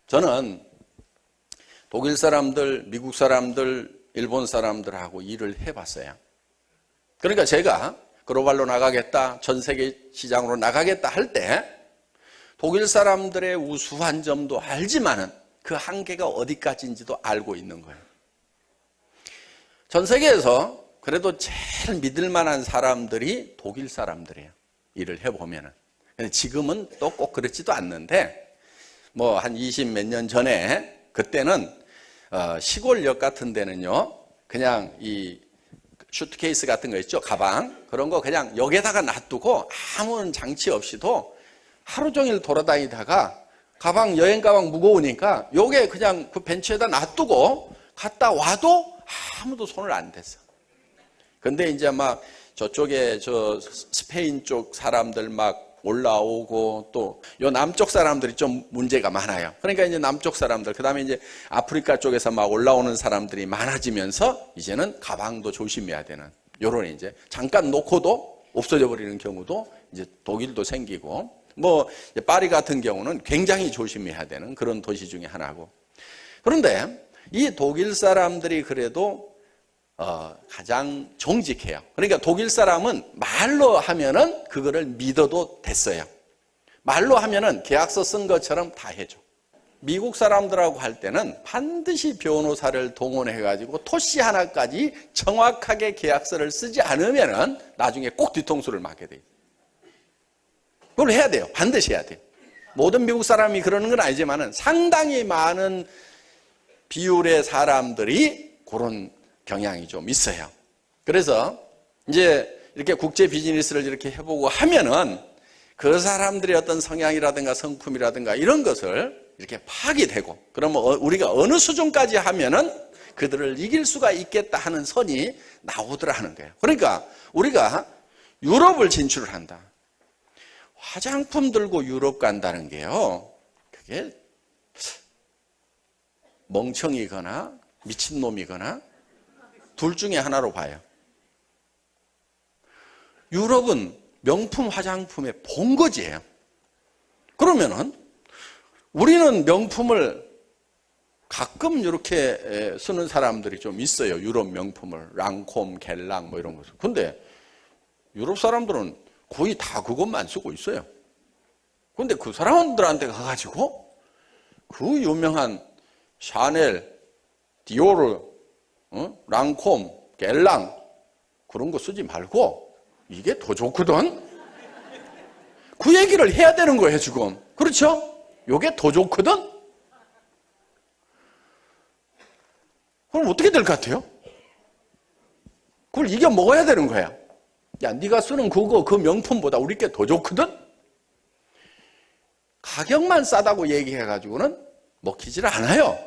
저는 독일 사람들, 미국 사람들, 일본 사람들하고 일을 해봤어요. 그러니까 제가 글로벌로 나가겠다, 전 세계 시장으로 나가겠다 할 때 독일 사람들의 우수한 점도 알지만은 그 한계가 어디까지인지도 알고 있는 거예요. 전 세계에서 그래도 제일 믿을 만한 사람들이 독일 사람들이에요. 일을 해보면은. 근데 지금은 또 꼭 그렇지도 않는데, 뭐 한 20 몇 년 전에, 그때는 시골역 같은 데는요, 그냥 이 슈트케이스 같은 거 있죠, 가방. 그런 거 그냥 역에다가 놔두고 아무런 장치 없이도 하루 종일 돌아다니다가 가방, 여행 가방 무거우니까 요게 그냥 그 벤치에다 놔두고 갔다 와도 아무도 손을 안 댔어. 근데 이제 막 저쪽에 저 스페인 쪽 사람들 막 올라오고 또 요 남쪽 사람들이 좀 문제가 많아요. 그러니까 이제 남쪽 사람들, 그 다음에 이제 아프리카 쪽에서 막 올라오는 사람들이 많아지면서 이제는 가방도 조심해야 되는 요런 이제 잠깐 놓고도 없어져 버리는 경우도 이제 독일도 생기고, 뭐 파리 같은 경우는 굉장히 조심해야 되는 그런 도시 중에 하나고. 그런데 이 독일 사람들이 그래도 가장 정직해요. 그러니까 독일 사람은 말로 하면은 그거를 믿어도 됐어요. 말로 하면은 계약서 쓴 것처럼 다 해줘. 미국 사람들하고 할 때는 반드시 변호사를 동원해가지고 토시 하나까지 정확하게 계약서를 쓰지 않으면은 나중에 꼭 뒤통수를 맞게 돼요. 그걸 해야 돼요. 반드시 해야 돼요. 모든 미국 사람이 그러는 건 아니지만은 상당히 많은 비율의 사람들이 그런 경향이 좀 있어요. 그래서 이제 이렇게 국제 비즈니스를 이렇게 해보고 하면은 그 사람들의 어떤 성향이라든가 성품이라든가 이런 것을 이렇게 파악이 되고, 그러면 우리가 어느 수준까지 하면은 그들을 이길 수가 있겠다 하는 선이 나오더라 하는 거예요. 그러니까 우리가 유럽을 진출을 한다. 화장품 들고 유럽 간다는 게요, 그게 멍청이거나 미친놈이거나 둘 중에 하나로 봐요. 유럽은 명품 화장품의 본거지예요. 그러면은 우리는 명품을 가끔 이렇게 쓰는 사람들이 좀 있어요. 유럽 명품을 랑콤, 겔랑 뭐 이런 것을. 근데 유럽 사람들은 거의 다 그것만 쓰고 있어요. 근데 그 사람들한테 가가지고 그 유명한 샤넬, 디오르, 랑콤, 겔랑 그런 거 쓰지 말고 이게 더 좋거든? 그 얘기를 해야 되는 거예요, 지금. 그렇죠? 이게 더 좋거든? 그럼 어떻게 될 것 같아요? 그걸 이겨 먹어야 되는 거야. 야, 네가 쓰는 그거, 그 명품보다 우리 게 더 좋거든? 가격만 싸다고 얘기해가지고는 먹히질 않아요.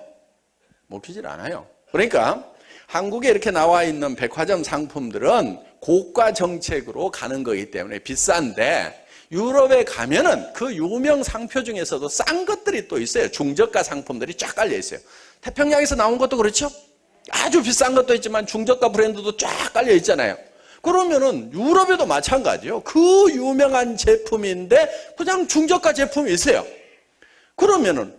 먹히질 않아요. 그러니까 한국에 이렇게 나와 있는 백화점 상품들은 고가 정책으로 가는 거기 때문에 비싼데, 유럽에 가면은 그 유명 상표 중에서도 싼 것들이 또 있어요. 중저가 상품들이 쫙 깔려 있어요. 태평양에서 나온 것도 그렇죠? 아주 비싼 것도 있지만 중저가 브랜드도 쫙 깔려 있잖아요. 그러면은 유럽에도 마찬가지예요. 그 유명한 제품인데 그냥 중저가 제품이 있어요. 그러면은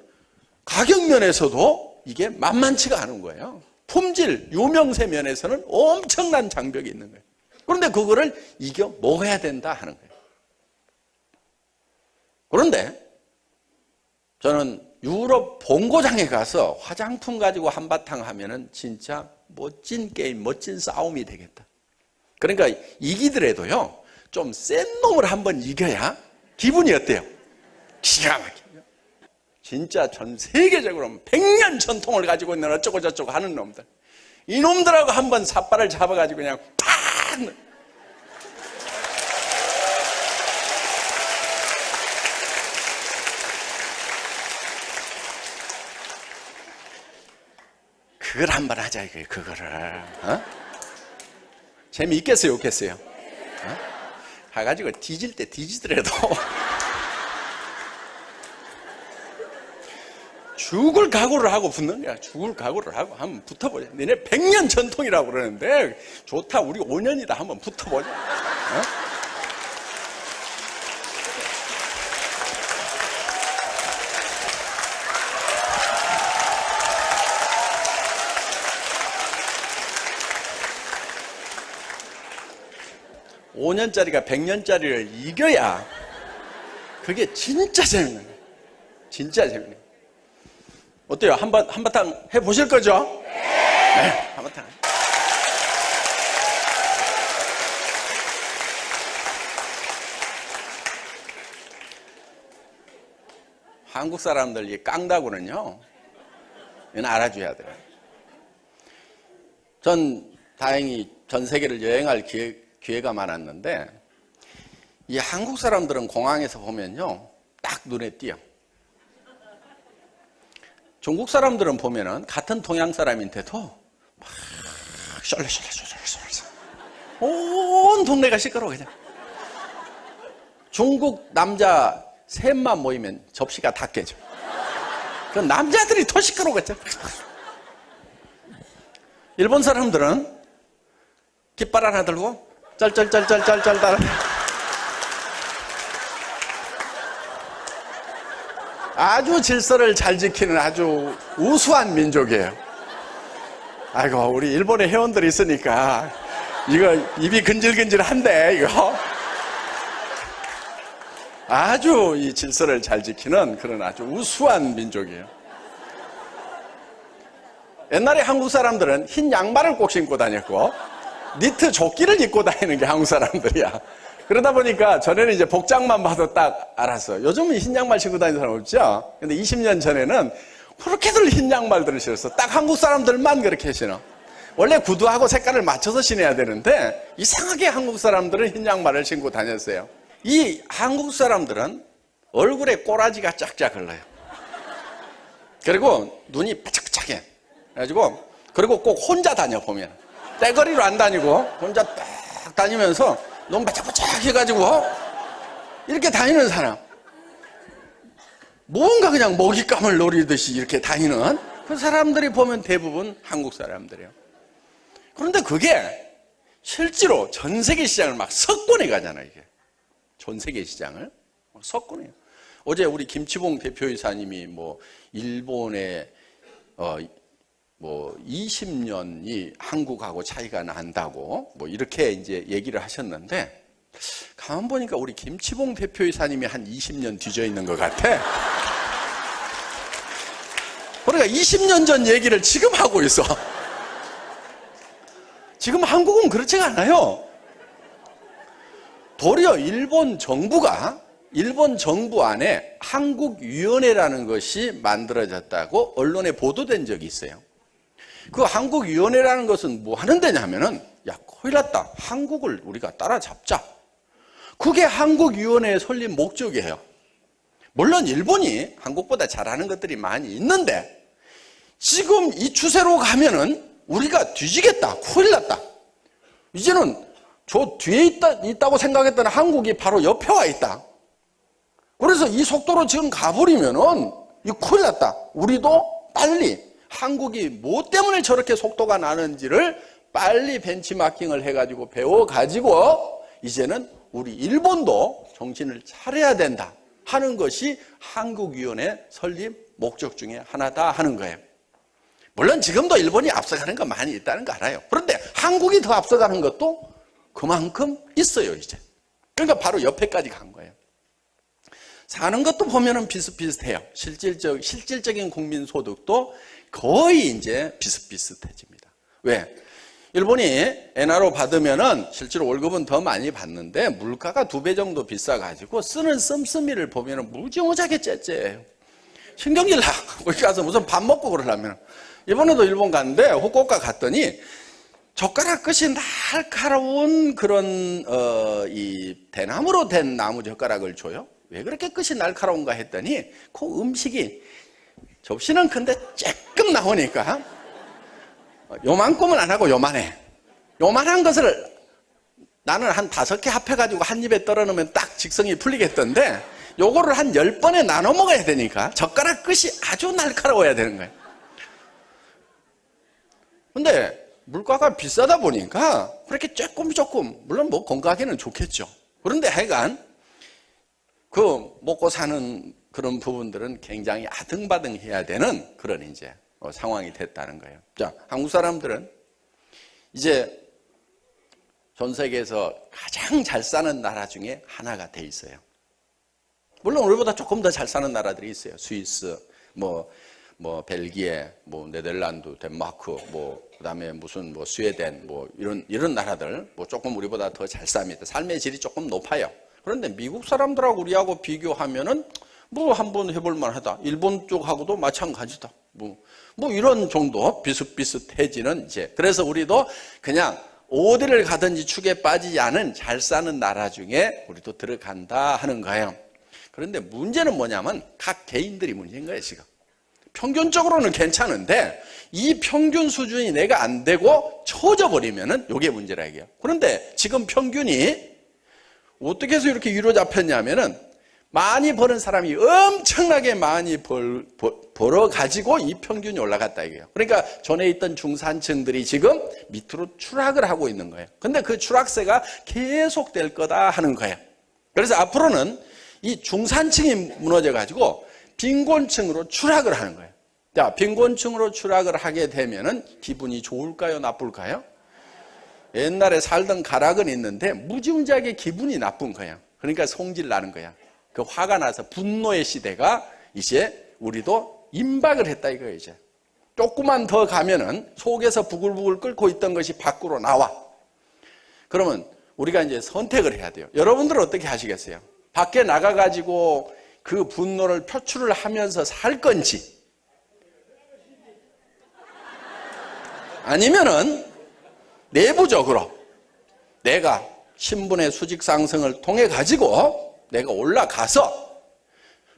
가격 면에서도 이게 만만치가 않은 거예요. 품질, 유명세 면에서는 엄청난 장벽이 있는 거예요. 그런데 그거를 이겨 먹어야 된다 하는 거예요. 그런데 저는 유럽 본고장에 가서 화장품 가지고 한바탕 하면은 진짜 멋진 게임, 멋진 싸움이 되겠다. 그러니까 이기더라도요, 좀 센 놈을 한번 이겨야 기분이 어때요? 기가 막혀요. 진짜 전 세계적으로 100년 전통을 가지고 있는 어쩌고 저쩌고 하는 놈들, 이놈들하고 한번 삿발을 잡아가지고 그냥 팍! 그걸 한번 하자 이거예요. 그거를 재미있겠어요, 없겠어요? 가가지고 뒤질 때 뒤지더라도 죽을 각오를 하고 붙는 거야. 죽을 각오를 하고 한번 붙어보자. 너네 100년 전통이라고 그러는데 좋다, 우리 5년이다, 한번 붙어보자. 5년짜리가 100년짜리를 이겨야 그게 진짜 재밌는 거예요. 진짜 재밌는 거예요. 어때요? 한바탕 해보실 거죠? 네, 한바탕. 한국 사람들 깡다구는요, 이건 알아줘야 돼요. 전 다행히 전 세계를 여행할 기회가 많았는데, 이 한국 사람들은 공항에서 보면요, 딱 눈에 띄어. 중국 사람들은 보면은 같은 동양 사람인데도 막 셜래셜래셜래셜래 온 동네가 시끄러워 그냥. 중국 남자 셋만 모이면 접시가 다 깨져. 그 남자들이 더 시끄러웠죠. 일본 사람들은 깃발 하나 들고 짤짤짤짤짤짤 아주 질서를 잘 지키는 아주 우수한 민족이에요. 아이고, 우리 일본에 회원들이 있으니까 이거 입이 근질근질한데 이거 아주 이 질서를 잘 지키는 그런 아주 우수한 민족이에요. 옛날에 한국 사람들은 흰 양말을 꼭 신고 다녔고 니트 조끼를 입고 다니는 게 한국 사람들이야. 그러다 보니까 전에는 이제 복장만 봐도 딱 알았어. 요즘은 흰 양말 신고 다니는 사람 없죠? 근데 20년 전에는 그렇게들 흰 양말들을 신었어. 딱 한국 사람들만 그렇게 신어. 원래 구두하고 색깔을 맞춰서 신어야 되는데 이상하게 한국 사람들은 흰 양말을 신고 다녔어요. 이 한국 사람들은 얼굴에 꼬라지가 쫙쫙 흘러요. 그리고 눈이 바짝바짝해. 그래가지고 그리고 꼭 혼자 다녀 보면 떼거리로 안 다니고 혼자 딱 다니면서 너무 바짝바짝 해가지고 이렇게 다니는 사람, 뭔가 그냥 먹잇감을 노리듯이 이렇게 다니는 그 사람들이 보면 대부분 한국 사람들이에요. 그런데 그게 실제로 전 세계 시장을 막 석권해 가잖아요. 이게 전 세계 시장을 석권해요. 어제 우리 김치봉 대표이사님이 뭐 일본에 뭐 20년이 한국하고 차이가 난다고 뭐 이렇게 이제 얘기를 하셨는데, 가만 보니까 우리 김치봉 대표이사님이 한 20년 뒤져 있는 것 같아. 그러니까 20년 전 얘기를 지금 하고 있어. 지금 한국은 그렇지가 않아요. 도리어 일본 정부 안에 한국위원회라는 것이 만들어졌다고 언론에 보도된 적이 있어요. 그 한국위원회라는 것은 뭐 하는 데냐면은, 야, 큰일 났다. 한국을 우리가 따라잡자. 그게 한국위원회의 설립 목적이에요. 물론 일본이 한국보다 잘하는 것들이 많이 있는데, 지금 이 추세로 가면은 우리가 뒤지겠다. 큰일 났다. 이제는 저 뒤에 있다고 생각했던 한국이 바로 옆에 와 있다. 그래서 이 속도로 지금 가버리면은 이 큰일 났다. 우리도 빨리 한국이 뭐 때문에 저렇게 속도가 나는지를 빨리 벤치마킹을 해가지고 배워가지고 이제는 우리 일본도 정신을 차려야 된다 하는 것이 한국위원회 설립 목적 중에 하나다 하는 거예요. 물론 지금도 일본이 앞서가는 거 많이 있다는 거 알아요. 그런데 한국이 더 앞서가는 것도 그만큼 있어요, 이제. 그러니까 바로 옆에까지 간 거예요. 사는 것도 보면은 비슷비슷해요. 실질적인 국민소득도 거의 이제 비슷비슷해집니다. 왜? 일본이 엔화로 받으면은 실제로 월급은 더 많이 받는데 물가가 2배 정도 비싸가지고 쓰는 씀씀이를 보면은 무지무지하게 째째해요. 신경질 나. 거기 가서 무슨 밥 먹고 그러려면. 이번에도 일본 갔는데 후쿠오카 갔더니 젓가락 끝이 날카로운 그런 이 대나무로 된 나무 젓가락을 줘요. 왜 그렇게 끝이 날카로운가 했더니 그 음식이 접시는 큰데 조금 나오니까 요만큼은 안 하고 요만해. 요만한 것을 나는 한 5개 합해가지고 한 입에 떨어 넣으면 딱 직성이 풀리겠던데 요거를 한 10번에 나눠 먹어야 되니까 젓가락 끝이 아주 날카로워야 되는 거예요. 근데 물가가 비싸다 보니까 그렇게 조금 물론 뭐 건강하게는 좋겠죠. 그런데 하여간 그 먹고 사는 그런 부분들은 굉장히 아등바등해야 되는 그런 이제 상황이 됐다는 거예요. 자, 한국 사람들은 이제 전 세계에서 가장 잘 사는 나라 중에 하나가 돼 있어요. 물론 우리보다 조금 더 잘 사는 나라들이 있어요. 스위스, 벨기에, 네덜란드, 덴마크, 그다음에 무슨 스웨덴, 이런 나라들, 조금 우리보다 더 잘 삽니다. 삶의 질이 조금 높아요. 그런데 미국 사람들하고 우리하고 비교하면은 한번 해볼 만하다. 일본 쪽하고도 마찬가지다. 이런 정도 비슷비슷해지는 이제. 그래서 우리도 그냥 어디를 가든지 축에 빠지지 않은 잘 사는 나라 중에 우리도 들어간다 하는 거예요. 그런데 문제는 뭐냐면 각 개인들이 문제인 거예요, 지금. 평균적으로는 괜찮은데 이 평균 수준이 내가 안 되고 처져 버리면은 이게 문제라 이게요. 그런데 지금 평균이 어떻게 해서 이렇게 위로 잡혔냐면은 많이 버는 사람이 엄청나게 많이 벌어가지고 이 평균이 올라갔다 이거예요. 그러니까 전에 있던 중산층들이 지금 밑으로 추락을 하고 있는 거예요. 근데 그 추락세가 계속될 거다 하는 거예요. 그래서 앞으로는 이 중산층이 무너져가지고 빈곤층으로 추락을 하는 거예요. 자, 빈곤층으로 추락을 하게 되면은 기분이 좋을까요? 나쁠까요? 옛날에 살던 가락은 있는데 무지무지하게 기분이 나쁜 거야. 그러니까 성질 나는 거야. 그 화가 나서 분노의 시대가 이제 우리도 임박을 했다 이거예요, 이제. 조금만 더 가면은 속에서 부글부글 끓고 있던 것이 밖으로 나와. 그러면 우리가 이제 선택을 해야 돼요. 여러분들은 어떻게 하시겠어요? 밖에 나가가지고 그 분노를 표출을 하면서 살 건지, 아니면은 내부적으로 내가 신분의 수직 상승을 통해 가지고 내가 올라가서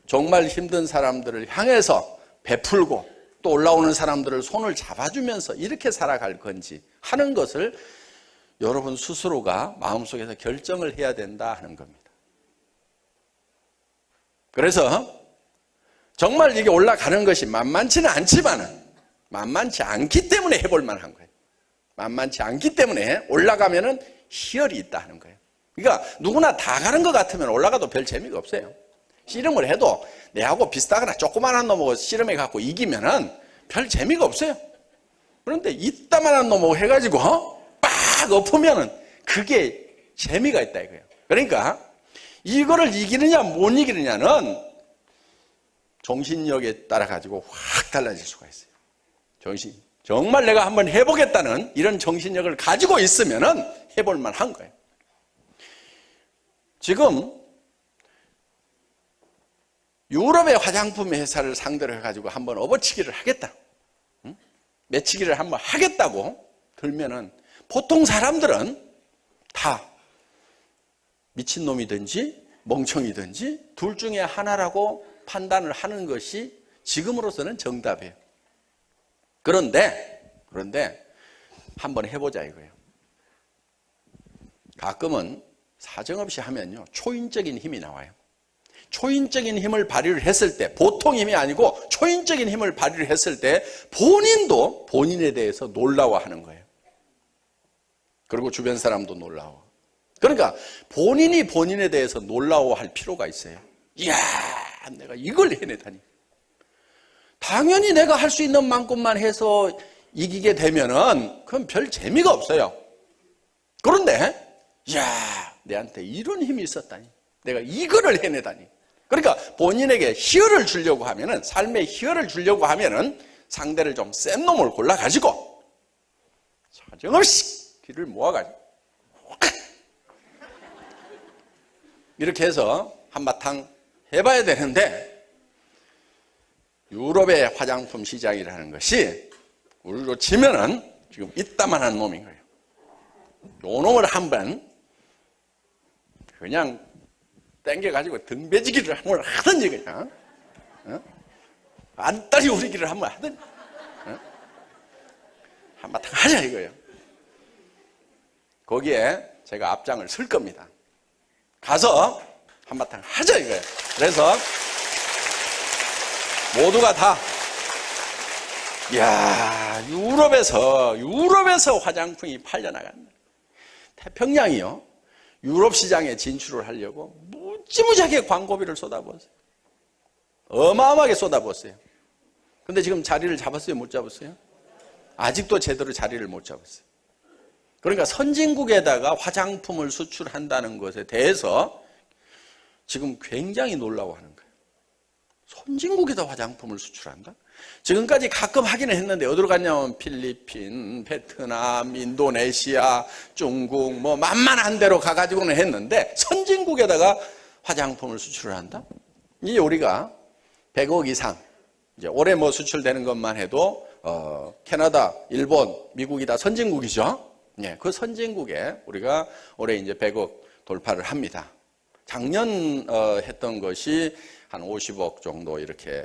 정말 힘든 사람들을 향해서 베풀고 또 올라오는 사람들을 손을 잡아주면서 이렇게 살아갈 건지 하는 것을 여러분 스스로가 마음속에서 결정을 해야 된다 하는 겁니다. 그래서 정말 이게 올라가는 것이 만만치는 않지만은 만만치 않기 때문에 해볼 만한 거예요. 만만치 않기 때문에 올라가면은 희열이 있다 하는 거예요. 그러니까 누구나 다 가는 것 같으면 올라가도 별 재미가 없어요. 씨름을 해도 내하고 비슷하거나 조그만한 놈하고 씨름해 갖고 이기면은 별 재미가 없어요. 그런데 이따만한 놈하고 해가지고 빡 엎으면은 그게 재미가 있다 이거예요. 그러니까 이거를 이기느냐 못 이기느냐는 정신력에 따라 가지고 확 달라질 수가 있어요. 정말 내가 한번 해보겠다는 이런 정신력을 가지고 있으면은 해볼 만한 거예요. 지금 유럽의 화장품 회사를 상대로 해가지고 한번 업어치기를 하겠다, 매치기를 한번 하겠다고 들면은 보통 사람들은 다 미친놈이든지 멍청이든지 둘 중에 하나라고 판단을 하는 것이 지금으로서는 정답이에요. 그런데 한번 해보자 이거예요. 가끔은 사정없이 하면요 초인적인 힘이 나와요. 초인적인 힘을 발휘를 했을 때, 보통 힘이 아니고 초인적인 힘을 발휘를 했을 때 본인도 본인에 대해서 놀라워하는 거예요. 그리고 주변 사람도 놀라워. 그러니까 본인이 본인에 대해서 놀라워할 필요가 있어요. 이야, 내가 이걸 해내다니. 당연히 내가 할 수 있는 만큼만 해서 이기게 되면은 그건 별 재미가 없어요. 그런데 이야, 내한테 이런 힘이 있었다니. 내가 이거를 해내다니. 그러니까 본인에게 희열을 주려고 하면은, 삶의 희열을 주려고 하면은 상대를 좀 센 놈을 골라가지고 사정없이 길을 모아가지고 이렇게 해서 한바탕 해봐야 되는데, 유럽의 화장품 시장이라는 것이 우리로 치면은 지금 이따만한 놈인 거예요. 요 놈을 한번 그냥 땡겨가지고 등배지기를 한번 하든지 그냥 안달이 우리기를 한번 하든지 한바탕 하자 이거예요. 거기에 제가 앞장을 설 겁니다. 가서 한바탕 하자 이거예요. 그래서 모두가 다, 이야, 유럽에서 화장품이 팔려나간다. 태평양이요, 유럽 시장에 진출을 하려고 무지무지하게 광고비를 쏟아부었어요. 어마어마하게 쏟아부었어요. 근데 지금 자리를 잡았어요? 못 잡았어요? 아직도 제대로 자리를 못 잡았어요. 그러니까 선진국에다가 화장품을 수출한다는 것에 대해서 지금 굉장히 놀라워하는 거예요. 선진국에다 화장품을 수출한다? 지금까지 가끔 하기는 했는데 어디로 갔냐면 필리핀, 베트남, 인도네시아, 중국 뭐 만만한 데로 가가지고는 했는데 선진국에다가 화장품을 수출을 한다? 이 우리가 100억 이상 이제 올해 뭐 수출되는 것만 해도 캐나다, 일본, 미국이 다 선진국이죠. 예, 그 선진국에 우리가 올해 이제 100억 돌파를 합니다. 작년 했던 것이 한 50억 정도 이렇게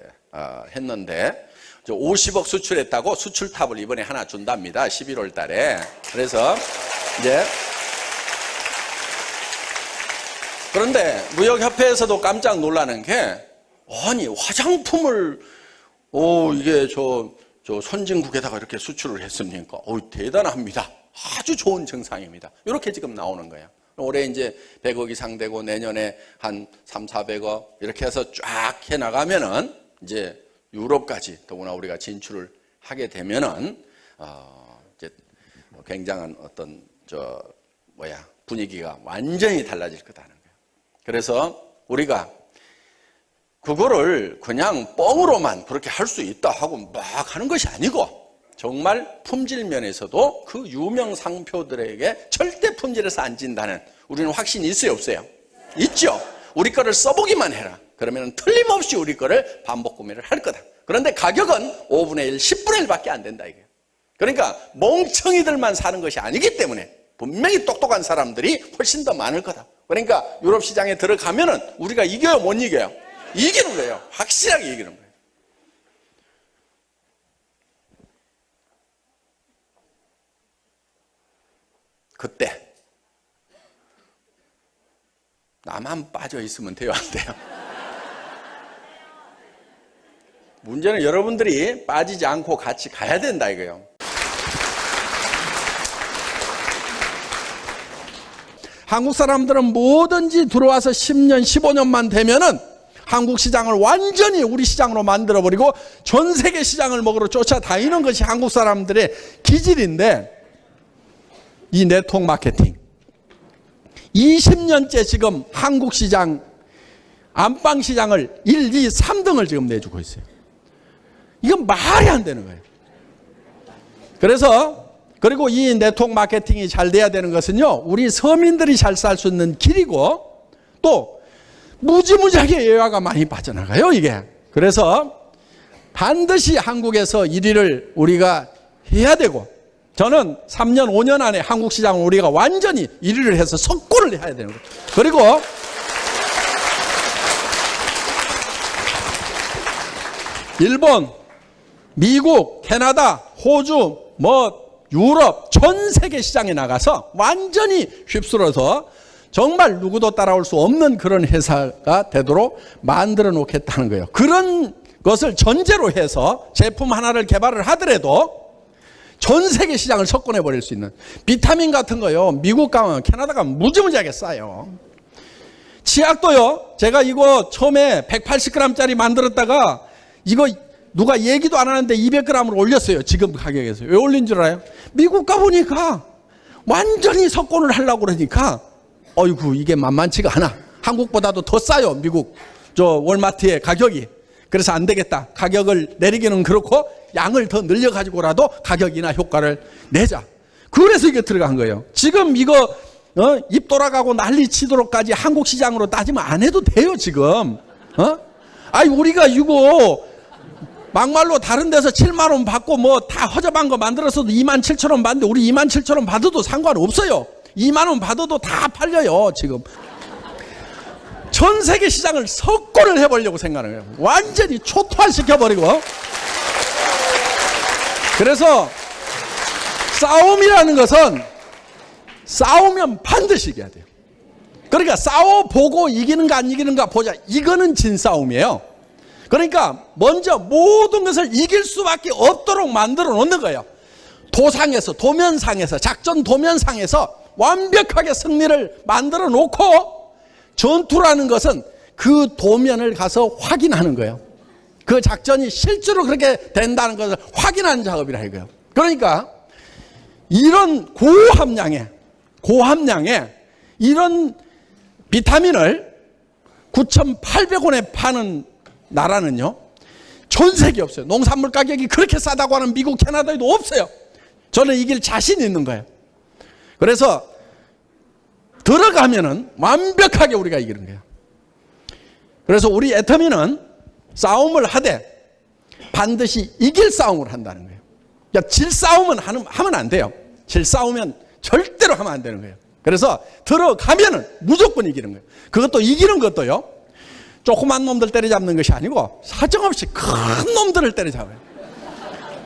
했는데 50억 수출했다고 수출탑을 이번에 하나 준답니다. 11월 달에. 그래서 이제 그런데 무역협회에서도 깜짝 놀라는 게 아니 화장품을 이게 저 선진국에다가 이렇게 수출을 했습니까? 대단합니다. 아주 좋은 증상입니다. 이렇게 지금 나오는 거예요. 올해 이제 100억 이상 되고 내년에 한 3, 400억 이렇게 해서 쫙 해 나가면은 이제 유럽까지 더구나 우리가 진출을 하게 되면은 이제 굉장한 어떤 분위기가 완전히 달라질 거다는 거예요. 그래서 우리가 그거를 그냥 뻥으로만 그렇게 할 수 있다 하고 막 하는 것이 아니고 정말 품질 면에서도 그 유명 상표들에게 절대 품질에서 안 진다는 우리는 확신이 있어요, 없어요? 있죠. 우리 거를 써보기만 해라. 그러면 틀림없이 우리 거를 반복 구매를 할 거다. 그런데 가격은 5분의 1, 10분의 1밖에 안 된다 이게. 그러니까 멍청이들만 사는 것이 아니기 때문에 분명히 똑똑한 사람들이 훨씬 더 많을 거다. 그러니까 유럽 시장에 들어가면은 우리가 이겨요, 못 이겨요? 이기는 거예요. 확실하게 이기는 거예요. 그때 나만 빠져 있으면 돼요, 안 돼요? 문제는 여러분들이 빠지지 않고 같이 가야 된다 이거예요. 한국 사람들은 뭐든지 들어와서 10년, 15년만 되면은 한국 시장을 완전히 우리 시장으로 만들어버리고 전 세계 시장을 먹으러 쫓아다니는 것이 한국 사람들의 기질인데 이 네트워크 마케팅 20년째 지금 한국 시장 안방 시장을 1, 2, 3등을 지금 내주고 있어요. 이건 말이 안 되는 거예요. 그리고 이 네트워크 마케팅이 잘 돼야 되는 것은요, 우리 서민들이 잘 살 수 있는 길이고 또 무지무지하게 예화가 많이 빠져나가요, 이게. 그래서 반드시 한국에서 1위를 우리가 해야 되고 저는 3년, 5년 안에 한국 시장을 우리가 완전히 1위를 해서 석권을 해야 되는 거예요. 그리고 일본, 미국, 캐나다, 호주, 유럽 전 세계 시장에 나가서 완전히 휩쓸어서 정말 누구도 따라올 수 없는 그런 회사가 되도록 만들어 놓겠다는 거예요. 그런 것을 전제로 해서 제품 하나를 개발을 하더라도 전 세계 시장을 석권해 버릴 수 있는 비타민 같은 거요. 미국 가면 캐나다 가면 무지무지하게 싸요. 치약도요. 제가 이거 처음에 180g짜리 만들었다가 이거 누가 얘기도 안 하는데 200g으로 올렸어요. 지금 가격에서. 왜 올린 줄 알아요? 미국 가보니까 완전히 석권을 하려고 그러니까 어이구 이게 만만치가 않아. 한국보다도 더 싸요. 미국 월마트의 가격이. 그래서 안 되겠다. 가격을 내리기는 그렇고 양을 더 늘려가지고라도 가격이나 효과를 내자. 그래서 이게 들어간 거예요. 지금 이거 입 돌아가고 난리 치도록까지 한국 시장으로 따지면 안 해도 돼요 지금. 우리가 이거 막말로 다른 데서 7만 원 받고 다 허접한 거 만들어서도 2만 7천 원 받는데 우리 2만 7천 원 받아도 상관없어요. 2만 원 받아도 다 팔려요 지금. 전 세계 시장을 석권을 해보려고 생각하는 거예요. 완전히 초토화시켜버리고. 그래서 싸움이라는 것은 싸우면 반드시 이겨야 돼요. 그러니까 싸워보고 이기는가 안 이기는가 보자. 이거는 진싸움이에요. 그러니까 먼저 모든 것을 이길 수밖에 없도록 만들어 놓는 거예요. 도상에서, 도면상에서, 작전 도면상에서 완벽하게 승리를 만들어 놓고 전투라는 것은 그 도면을 가서 확인하는 거예요. 그 작전이 실제로 그렇게 된다는 것을 확인하는 작업이라 이거예요. 그러니까 이런 고함량의 이런 비타민을 9,800원에 파는 나라는요, 전 세계에 없어요. 농산물 가격이 그렇게 싸다고 하는 미국, 캐나다에도 없어요. 저는 이길 자신 있는 거예요. 그래서 들어가면은 완벽하게 우리가 이기는 거예요. 그래서 우리 애터미는 싸움을 하되 반드시 이길 싸움을 한다는 거예요. 그러니까 질 싸움은 하면 안 돼요. 질 싸우면 절대로 하면 안 되는 거예요. 그래서 들어가면은 무조건 이기는 거예요. 그것도 이기는 것도요, 조그만 놈들 때려잡는 것이 아니고 사정없이 큰 놈들을 때려잡아요.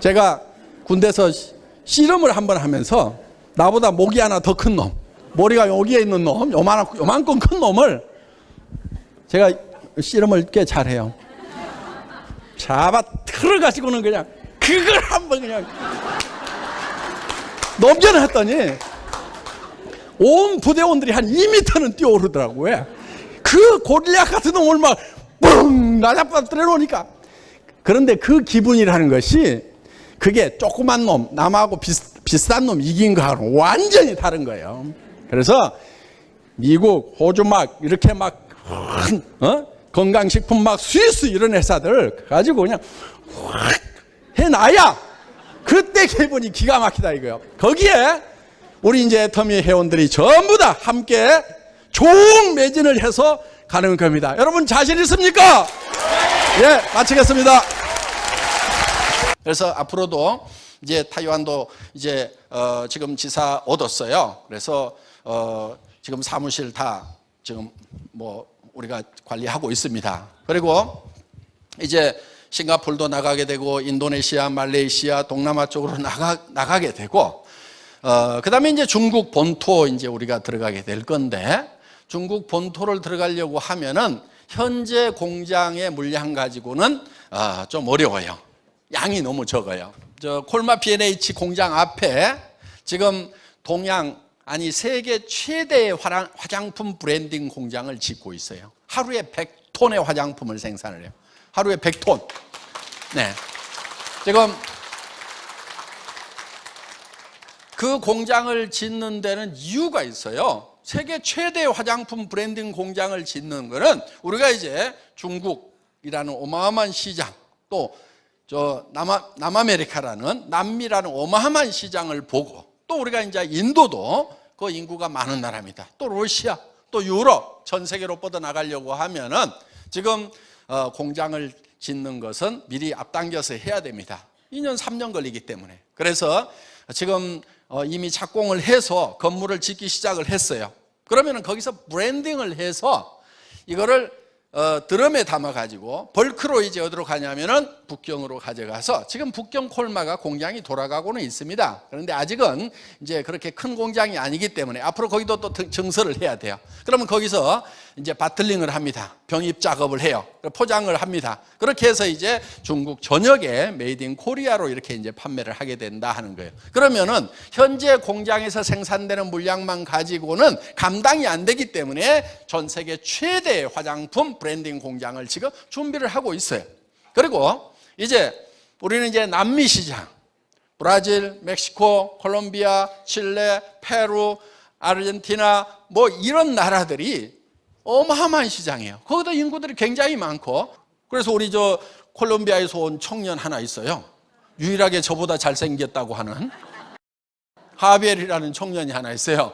제가 군대에서 씨름을 한번 하면서 나보다 목이 하나 더 큰 놈, 머리가 여기에 있는 놈, 요만큼 큰 놈을 제가 씨름을 꽤 잘해요. 잡아 틀어가지고는 그냥 그걸 한번 그냥 넘겨놨더니 온 부대원들이 한 2m는 뛰어오르더라고요. 그 고릴라 같은 놈을 막 뻥 나잡아뜨려 놓으니까. 그런데 그 기분이라는 것이, 그게 조그만 놈, 남하고 비슷한 놈 이긴 거하고는 완전히 다른 거예요. 그래서 미국, 호주 막 이렇게 막 건강식품 막 스위스 이런 회사들 가지고 그냥 확 해놔야 그때 기분이 기가 막히다 이거예요. 거기에 우리 이제 애터미 회원들이 전부 다 함께 종매진을 해서 가는 겁니다. 여러분 자신 있습니까? 예, 마치겠습니다. 그래서 앞으로도 이제 타이완도 이제 지금 지사 얻었어요. 그래서 지금 사무실 다 지금 뭐 우리가 관리하고 있습니다. 그리고 이제 싱가포르도 나가게 되고 인도네시아, 말레이시아, 동남아 쪽으로 나가게 되고 그다음에 이제 중국 본토 이제 우리가 들어가게 될 건데, 중국 본토를 들어가려고 하면은 현재 공장의 물량 가지고는 좀 어려워요. 양이 너무 적어요. 저 콜마 B&H 공장 앞에 지금 동양, 아니 세계 최대의 화장품 브랜딩 공장을 짓고 있어요. 하루에 100톤의 화장품을 생산을 해요. 하루에 100톤. 네. 지금 그 공장을 짓는 데는 이유가 있어요. 세계 최대의 화장품 브랜딩 공장을 짓는 거는 우리가 이제 중국이라는 어마어마한 시장, 또 저 남아메리카라는 남미라는 어마어마한 시장을 보고, 또 우리가 이제 인도도 그 인구가 많은 나라입니다. 또 러시아, 또 유럽, 전 세계로 뻗어나가려고 하면은 지금 공장을 짓는 것은 미리 앞당겨서 해야 됩니다. 2년, 3년 걸리기 때문에. 그래서 지금 이미 착공을 해서 건물을 짓기 시작을 했어요. 그러면은 거기서 브랜딩을 해서 이거를 드럼에 담아가지고 벌크로 이제 어디로 가냐면은 북경으로 가져가서, 지금 북경 콜마가 공장이 돌아가고는 있습니다. 그런데 아직은 이제 그렇게 큰 공장이 아니기 때문에 앞으로 거기도 또 증설을 해야 돼요. 그러면 거기서 이제 바틀링을 합니다. 병입 작업을 해요. 포장을 합니다. 그렇게 해서 이제 중국 전역에 메이드 인 코리아로 이렇게 이제 판매를 하게 된다 하는 거예요. 그러면은 현재 공장에서 생산되는 물량만 가지고는 감당이 안 되기 때문에 전 세계 최대의 화장품 브랜딩 공장을 지금 준비를 하고 있어요. 그리고 이제 우리는 이제 남미 시장, 브라질, 멕시코, 콜롬비아, 칠레, 페루, 아르헨티나 뭐 이런 나라들이 어마어마한 시장이에요. 거기도 인구들이 굉장히 많고, 그래서 우리 저 콜롬비아에서 온 청년 하나 있어요. 유일하게 저보다 잘생겼다고 하는 하비엘이라는 청년이 하나 있어요.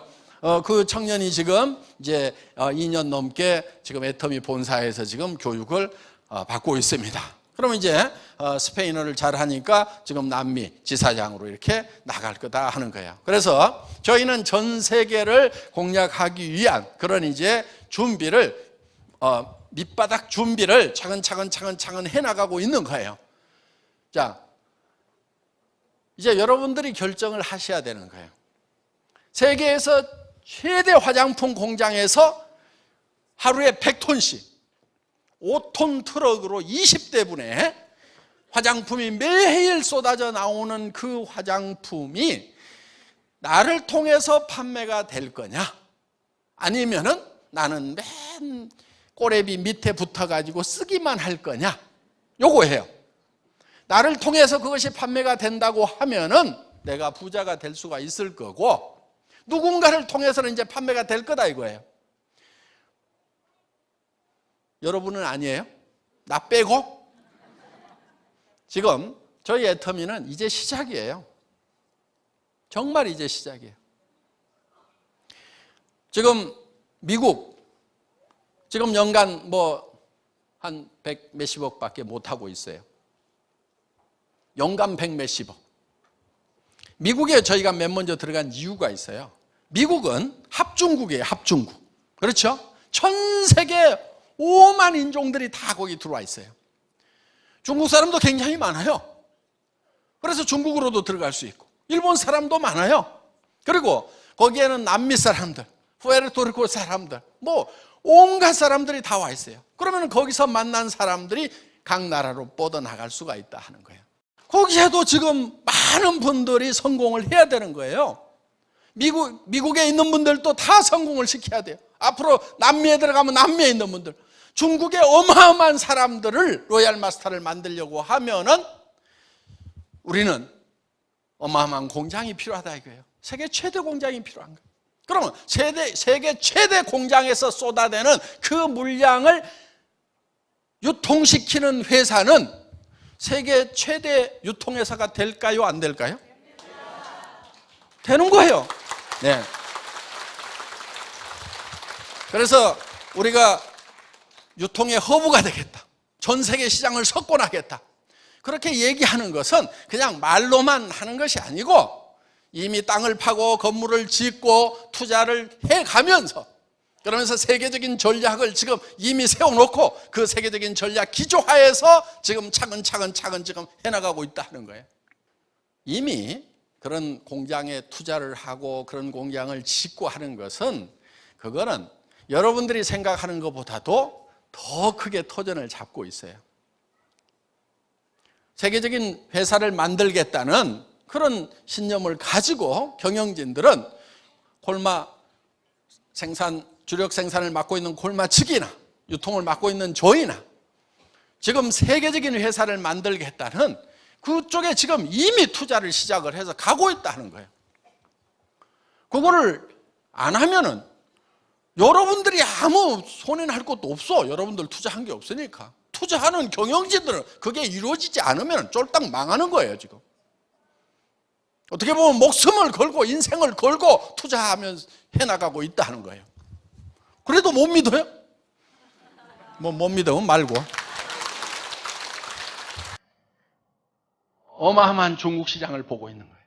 그 청년이 지금 이제 2년 넘게 지금 애터미 본사에서 지금 교육을 받고 있습니다. 그러면 이제 스페인어를 잘하니까 지금 남미 지사장으로 이렇게 나갈 거다 하는 거예요. 그래서 저희는 전 세계를 공략하기 위한 그런 이제 준비를 밑바닥 준비를 차근차근 해나가고 있는 거예요. 자, 이제 여러분들이 결정을 하셔야 되는 거예요. 세계에서 최대 화장품 공장에서 하루에 100톤씩 5톤 트럭으로 20대분의 화장품이 매일 쏟아져 나오는 그 화장품이 나를 통해서 판매가 될 거냐, 아니면은 나는 맨 꼬레비 밑에 붙어가지고 쓰기만 할 거냐, 요거예요. 나를 통해서 그것이 판매가 된다고 하면은 내가 부자가 될 수가 있을 거고 누군가를 통해서는 이제 판매가 될 거다 이거예요. 여러분은 아니에요? 나 빼고? 지금 저희 애터미는 이제 시작이에요. 정말 이제 시작이에요. 지금 미국 지금 연간 한 100 몇십억밖에 못하고 있어요. 연간 100 몇십억. 미국에 저희가 맨 먼저 들어간 이유가 있어요. 미국은 합중국이에요. 합중국. 그렇죠? 전 세계 5만 인종들이 다 거기 들어와 있어요. 중국 사람도 굉장히 많아요. 그래서 중국으로도 들어갈 수 있고 일본 사람도 많아요. 그리고 거기에는 남미 사람들, 푸에르토리코 사람들, 온갖 사람들이 다 와 있어요. 그러면 거기서 만난 사람들이 각 나라로 뻗어나갈 수가 있다 하는 거예요. 거기에도 지금 많은 분들이 성공을 해야 되는 거예요. 미국에 있는 분들도 다 성공을 시켜야 돼요. 앞으로 남미에 들어가면 남미에 있는 분들, 중국의 어마어마한 사람들을 로얄 마스터를 만들려고 하면은 우리는 어마어마한 공장이 필요하다 이거예요. 세계 최대 공장이 필요한 거예요. 그러면 세계 최대 공장에서 쏟아내는 그 물량을 유통시키는 회사는 세계 최대 유통회사가 될까요? 안 될까요? 되는 거예요. 네. 그래서 우리가 유통의 허브가 되겠다. 전 세계 시장을 석권하겠다. 그렇게 얘기하는 것은 그냥 말로만 하는 것이 아니고 이미 땅을 파고 건물을 짓고 투자를 해가면서 그러면서 세계적인 전략을 지금 이미 세워놓고 그 세계적인 전략 기조하에서 지금 차근차근 지금 해나가고 있다 하는 거예요. 이미 그런 공장에 투자를 하고 그런 공장을 짓고 하는 것은 그거는 여러분들이 생각하는 것보다도 더 크게 터전을 잡고 있어요. 세계적인 회사를 만들겠다는 그런 신념을 가지고 경영진들은 주력 생산을 맡고 있는 콜마 측이나 유통을 맡고 있는 조이나 지금 세계적인 회사를 만들겠다는 그쪽에 지금 이미 투자를 시작을 해서 가고 있다는 거예요. 그거를 안 하면은 여러분들이 아무 손해날 것도 없어. 여러분들 투자한 게 없으니까. 투자하는 경영진들은 그게 이루어지지 않으면 쫄딱 망하는 거예요, 지금. 어떻게 보면 목숨을 걸고 인생을 걸고 투자하면서 해나가고 있다는 거예요. 그래도 못 믿어요? 못 믿으면 말고. 어마어마한 중국 시장을 보고 있는 거예요.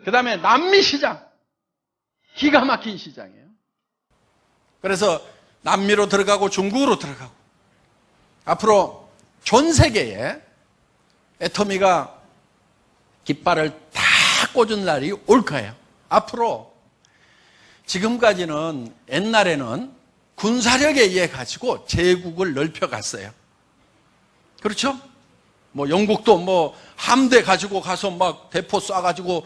그 다음에 남미 시장. 기가 막힌 시장이에요. 그래서 남미로 들어가고 중국으로 들어가고 앞으로 전 세계에 애터미가 깃발을 다 꽂은 날이 올 거예요. 앞으로 지금까지는 옛날에는 군사력에 의해 가지고 제국을 넓혀갔어요. 그렇죠? 영국도 함대 가지고 가서 막 대포 쏴가지고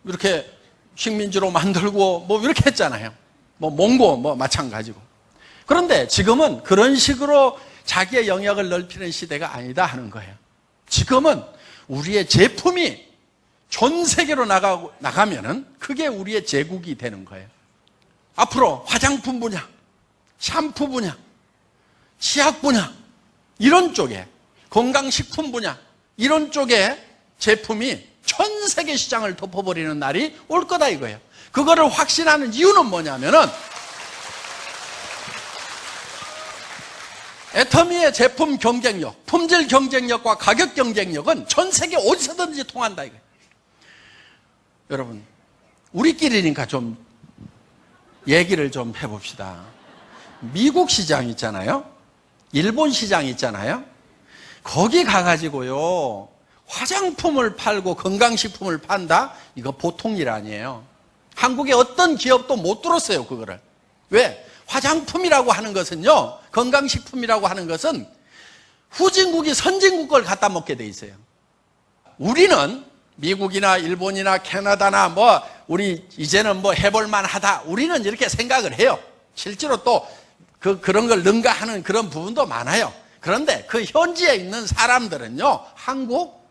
이렇게 식민지로 만들고 이렇게 했잖아요. 몽고 마찬가지고. 그런데 지금은 그런 식으로 자기의 영역을 넓히는 시대가 아니다 하는 거예요. 지금은 우리의 제품이 전 세계로 나가면은 그게 우리의 제국이 되는 거예요. 앞으로 화장품 분야, 샴푸 분야, 치약 분야 이런 쪽에 건강식품 분야 이런 쪽에 제품이 전 세계 시장을 덮어버리는 날이 올 거다 이거예요. 그거를 확신하는 이유는 뭐냐면은 애터미의 제품 경쟁력, 품질 경쟁력과 가격 경쟁력은 전 세계 어디서든지 통한다 이거예요. 여러분, 우리끼리니까 좀 얘기를 좀 해봅시다. 미국 시장 있잖아요. 일본 시장 있잖아요. 거기 가가지고요 화장품을 팔고 건강식품을 판다? 이거 보통 일 아니에요. 한국의 어떤 기업도 못 들었어요 그거를. 왜? 화장품이라고 하는 것은요, 건강식품이라고 하는 것은 후진국이 선진국 걸 갖다 먹게 돼 있어요. 우리는 미국이나 일본이나 캐나다나 우리 이제는 해볼만 하다. 우리는 이렇게 생각을 해요. 실제로 또 그런 걸 능가하는 그런 부분도 많아요. 그런데 그 현지에 있는 사람들은요, 한국?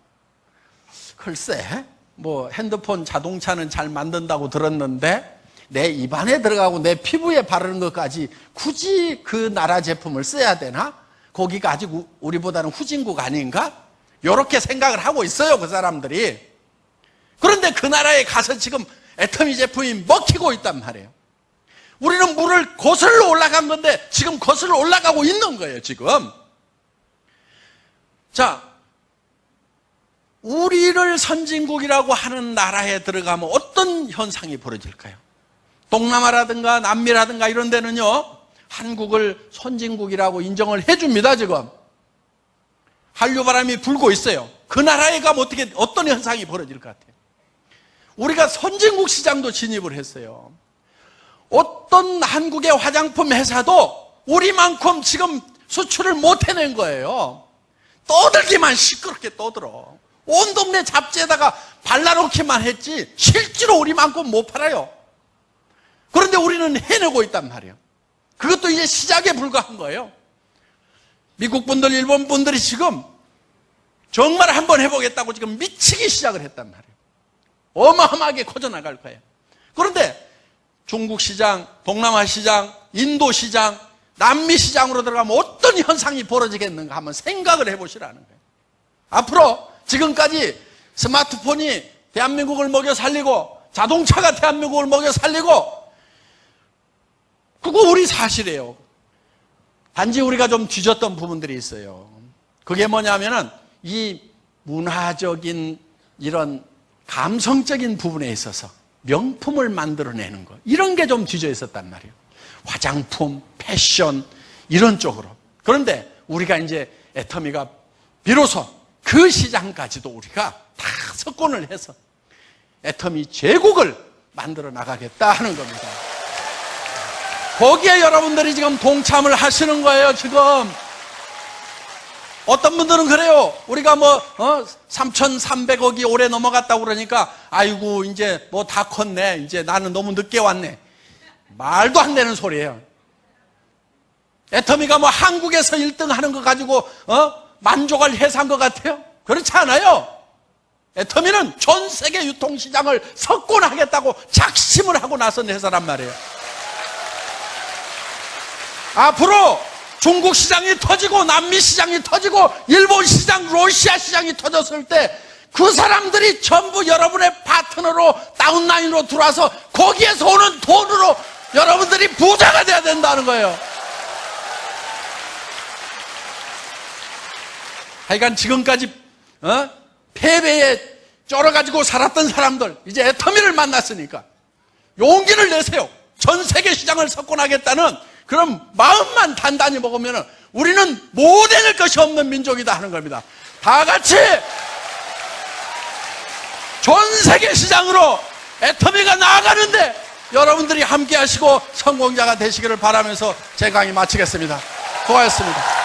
글쎄, 뭐 핸드폰 자동차는 잘 만든다고 들었는데 내 입안에 들어가고 내 피부에 바르는 것까지 굳이 그 나라 제품을 써야 되나? 거기가 아직 우리보다는 후진국 아닌가? 이렇게 생각을 하고 있어요, 그 사람들이. 그런데 그 나라에 가서 지금 애터미 제품이 먹히고 있단 말이에요. 우리는 물을 거슬러 올라간 건데 지금 거슬러 올라가고 있는 거예요, 지금. 자, 우리를 선진국이라고 하는 나라에 들어가면 어떤 현상이 벌어질까요? 동남아라든가 남미라든가 이런 데는요, 한국을 선진국이라고 인정을 해줍니다, 지금. 한류바람이 불고 있어요. 그 나라에 가면 어떤 현상이 벌어질 것 같아요? 우리가 선진국 시장도 진입을 했어요. 어떤 한국의 화장품 회사도 우리만큼 지금 수출을 못 해낸 거예요. 떠들기만 시끄럽게 떠들어. 온 동네 잡지에다가 발라놓기만 했지 실제로 우리만큼 못 팔아요. 그런데 우리는 해내고 있단 말이에요. 그것도 이제 시작에 불과한 거예요. 미국 분들, 일본 분들이 지금 정말 한번 해보겠다고 지금 미치기 시작을 했단 말이에요. 어마어마하게 커져나갈 거예요. 그런데 중국 시장, 동남아 시장, 인도 시장, 남미 시장으로 들어가면 어떤 현상이 벌어지겠는가 한번 생각을 해보시라는 거예요. 앞으로 지금까지 스마트폰이 대한민국을 먹여 살리고 자동차가 대한민국을 먹여 살리고 그거 우리 사실이에요. 단지 우리가 좀 뒤졌던 부분들이 있어요. 그게 뭐냐면은 이 문화적인 이런 감성적인 부분에 있어서 명품을 만들어내는 것, 이런 게 좀 뒤져 있었단 말이에요. 화장품, 패션 이런 쪽으로. 그런데 우리가 이제 애터미가 비로소 그 시장까지도 우리가 다 석권을 해서 애터미 제국을 만들어 나가겠다 하는 겁니다. 거기에 여러분들이 지금 동참을 하시는 거예요, 지금. 어떤 분들은 그래요. 우리가 3,300억이 올해 넘어갔다고 그러니까 아이고 이제 뭐 다 컸네. 이제 나는 너무 늦게 왔네. 말도 안 되는 소리예요. 애터미가 뭐 한국에서 1등 하는 거 가지고 만족할 회사인 것 같아요? 그렇지 않아요. 애터미는 전 세계 유통시장을 석권하겠다고 작심을 하고 나선 회사란 말이에요. 앞으로 중국 시장이 터지고 남미 시장이 터지고 일본 시장, 러시아 시장이 터졌을 때 그 사람들이 전부 여러분의 파트너로 다운라인으로 들어와서 거기에서 오는 돈으로 여러분들이 부자가 돼야 된다는 거예요. 하여간 지금까지 패배에 쩔어가지고 살았던 사람들 이제 애터미를 만났으니까 용기를 내세요. 전 세계 시장을 석권하겠다는 그런 마음만 단단히 먹으면 우리는 못 해낼 것이 없는 민족이다 하는 겁니다. 다 같이 전 세계 시장으로 애터미가 나아가는데 여러분들이 함께 하시고 성공자가 되시기를 바라면서 제 강의 마치겠습니다. 고맙습니다.